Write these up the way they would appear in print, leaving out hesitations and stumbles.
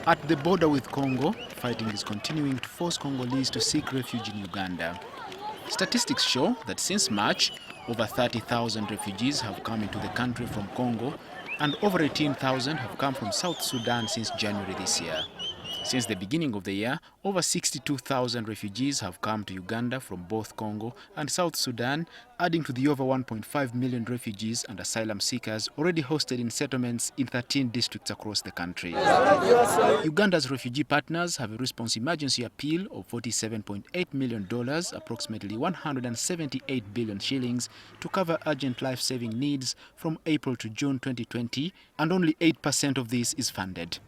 At the border with Congo, fighting is continuing to force Congolese to seek refuge in Uganda. Statistics show that since March, over 30,000 refugees have come into the country from Congo, and over 18,000 have come from South Sudan since January this year. Since the beginning of the year, over 62,000 refugees have come to Uganda from both Congo and South Sudan, adding to the over 1.5 million refugees and asylum seekers already hosted in settlements in 13 districts across the country. Uganda's refugee partners have a response emergency appeal of $47.8 million, approximately 178 billion shillings, to cover urgent life-saving needs from April to June 2020, and only 8% of this is funded.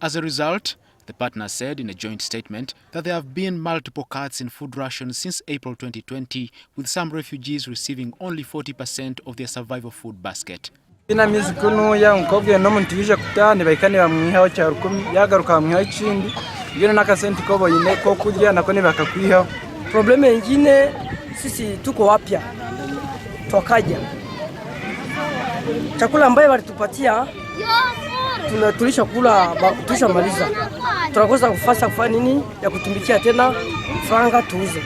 As a result, the partners said in a joint statement that there have been multiple cuts in food rations since April 2020, with some refugees receiving only 40% of their survival food basket. Probleme nyingine sisi tuko wapya. Twakaja. Chakula ambayo walitupatia tulisha kula, tulishamaliza. Tunakosa kufanya nini ya kutumbikia tena franga tuuze.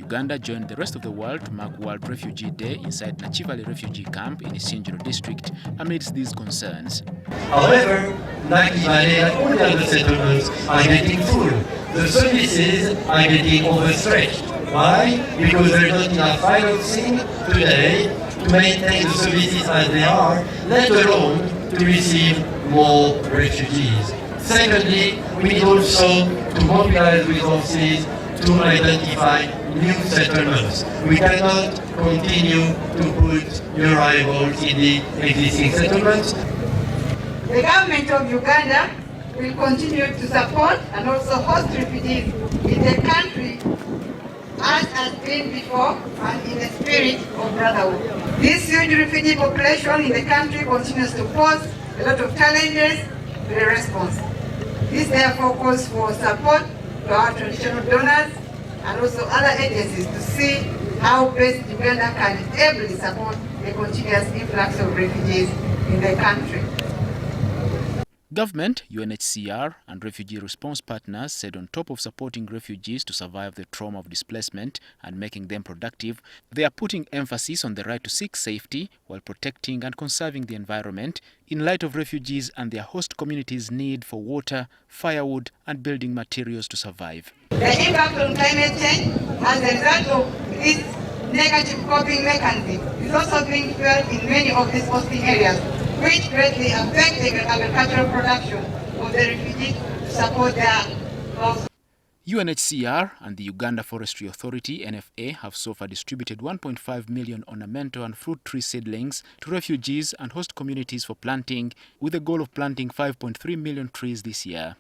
Uganda joined the rest of the world to mark World Refugee Day inside Nachivale refugee camp in Isingiro district amidst these concerns. However, Nachivale and all the other settlements are getting full. The services are getting overstretched. Why? Because there is not enough financing today to maintain the services as they are, let alone to receive more refugees. Secondly, we need also to mobilize resources to identify new settlements. We cannot continue to put new arrivals in the existing settlements. The government of Uganda will continue to support and also host refugees in the country as has been before and in the spirit of brotherhood. This huge refugee population in the country continues to pose a lot of challenges to the response. This therefore calls for support to our traditional donors and also other agencies to see how best Uganda can ably support the continuous influx of refugees in the country. Government, UNHCR and refugee response partners said on top of supporting refugees to survive the trauma of displacement and making them productive, they are putting emphasis on the right to seek safety while protecting and conserving the environment in light of refugees and their host communities' need for water, firewood and building materials to survive. The impact on climate change as a result of this negative coping mechanism is also being felt in many of these hosting areas, which greatly affect the agricultural production of the refugees to support their loss. UNHCR and the Uganda Forestry Authority, NFA, have so far distributed 1.5 million ornamental and fruit tree seedlings to refugees and host communities for planting, with the goal of planting 5.3 million trees this year.